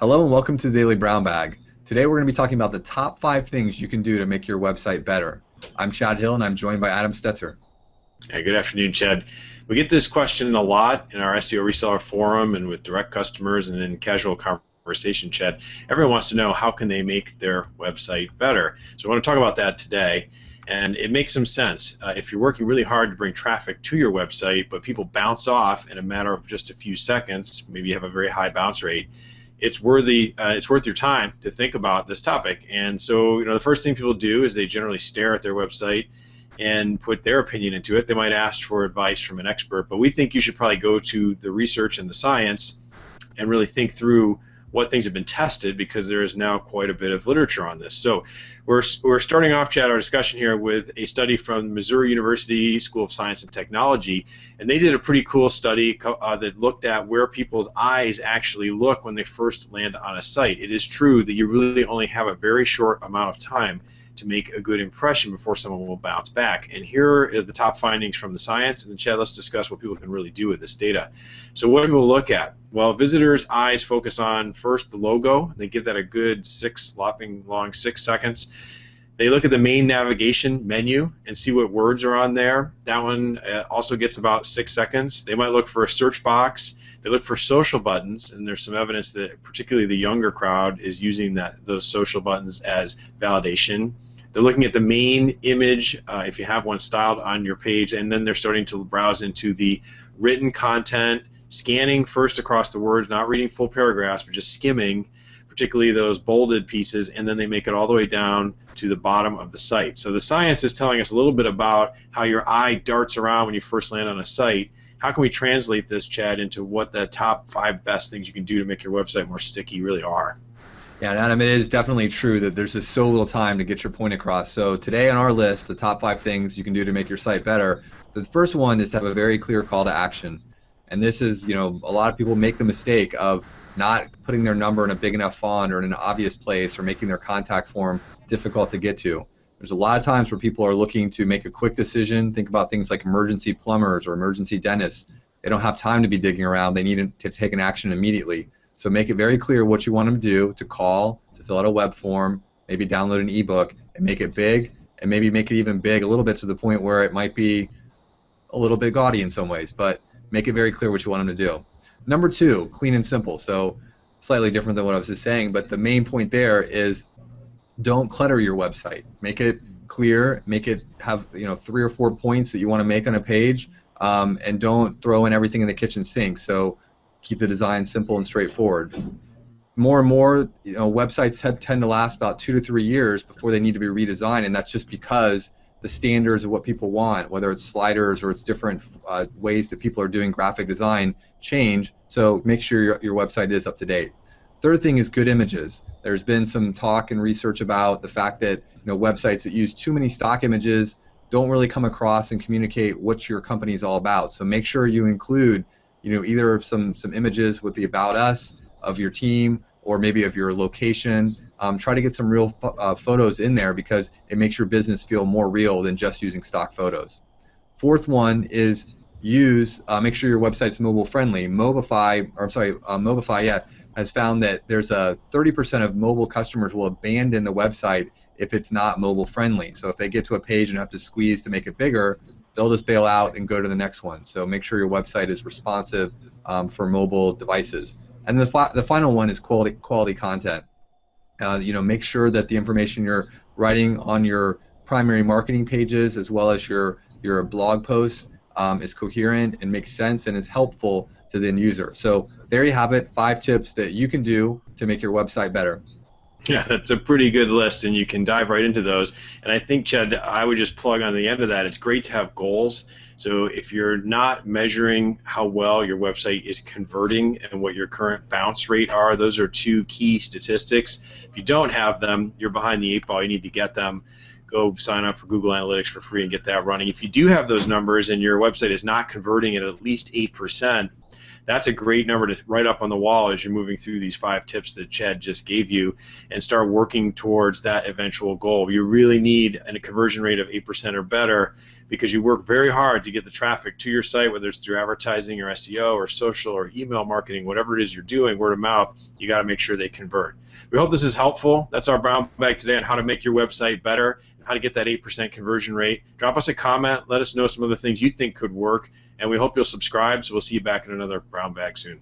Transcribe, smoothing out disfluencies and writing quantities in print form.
Hello and welcome to the Daily Brown Bag. Today we're going to be talking about the top 5 things you can do to make your website better. I'm Chad Hill and I'm joined by Adam Stetzer. Hey, good afternoon, Chad. We get this question a lot in our SEO reseller forum and with direct customers and in casual conversation, Chad. Everyone wants to know how can they make their website better. So I want to talk about that today. And it makes some sense. If you're working really hard to bring traffic to your website, but people bounce off in a matter of just a few seconds, maybe you have a very high bounce rate, it's worth your time to think about this topic. And so, the first thing people do is they generally stare at their website and put their opinion into it. They might ask for advice from an expert, but we think you should probably go to the research and the science and really think through what things have been tested, because there is now quite a bit of literature on this. So we're starting off, Chad, our discussion here with a study from Missouri University School of Science and Technology, and they did a pretty cool study that looked at where people's eyes actually look when they first land on a site. It is true that you really only have a very short amount of time to make a good impression before someone will bounce back. And here are the top findings from the science, and then Chad, let's discuss what people can really do with this data. So what do people look at? Well, visitors' eyes focus on first the logo. They give that a good 6 seconds. They look at the main navigation menu and see what words are on there. That one also gets about 6 seconds. They might look for a search box. They look for social buttons, and there's some evidence that particularly the younger crowd is using those social buttons as validation. They're looking at the main image, if you have one styled on your page, and then they're starting to browse into the written content, scanning first across the words, not reading full paragraphs, but just skimming, particularly those bolded pieces, and then they make it all the way down to the bottom of the site. So the science is telling us a little bit about how your eye darts around when you first land on a site. How can we translate this, Chad, into what the top 5 best things you can do to make your website more sticky really are? Yeah, and Adam, it is definitely true that there's just so little time to get your point across. So today on our list, the top 5 things you can do to make your site better, the first one is to have a very clear call to action. And this is, a lot of people make the mistake of not putting their number in a big enough font or in an obvious place, or making their contact form difficult to get to. There's a lot of times where people are looking to make a quick decision. Think about things like emergency plumbers or emergency dentists. They don't have time to be digging around. They need to take an action immediately. So make it very clear what you want them to do, to call, to fill out a web form, maybe download an ebook, and make it big, and maybe make it even big a little bit to the point where it might be a little bit gaudy in some ways, but make it very clear what you want them to do. Number 2, clean and simple. So slightly different than what I was just saying, but the main point there is don't clutter your website. Make it clear, make it have 3 or 4 points that you want to make on a page, and don't throw in everything in the kitchen sink. So keep the design simple and straightforward. More and more, websites tend to last about 2 to 3 years before they need to be redesigned, and that's just because the standards of what people want, whether it's sliders or it's different ways that people are doing graphic design, change. So make sure your website is up to date. Third thing is good images. There's been some talk and research about the fact that websites that use too many stock images don't really come across and communicate what your company is all about. So make sure you include either some images with the about us of your team, or maybe of your location. Try to get some real photos in there, because it makes your business feel more real than just using stock photos. Fourth one is make sure your website's mobile friendly. Mobify has found that there's a 30% of mobile customers will abandon the website if it's not mobile friendly. So if they get to a page and have to squeeze to make it bigger, they'll just bail out and go to the next one. So make sure your website is responsive for mobile devices. And the final one is quality content. Make sure that the information you're writing on your primary marketing pages, as well as your blog posts, is coherent and makes sense and is helpful to the end user. So there you have it, 5 tips that you can do to make your website better. Yeah, that's a pretty good list, and you can dive right into those. And I think, Chad, I would just plug on the end of that, it's great to have goals. So if you're not measuring how well your website is converting and what your current bounce rate are, those are 2 key statistics. If you don't have them, you're behind the 8 ball. You need to get them. Go sign up for Google Analytics for free and get that running. If you do have those numbers and your website is not converting at least 8%, That's a great number to write up on the wall as you're moving through these 5 tips that Chad just gave you, and start working towards that eventual goal. You really need a conversion rate of 8% or better, because you work very hard to get the traffic to your site, whether it's through advertising or SEO or social or email marketing, whatever it is you're doing, word of mouth. You got to make sure they convert. We hope this is helpful. That's our brown bag today on how to make your website better and how to get that 8% conversion rate. Drop us a comment. Let us know some of the things you think could work, and we hope you'll subscribe. So we'll see you back in another brown bag soon.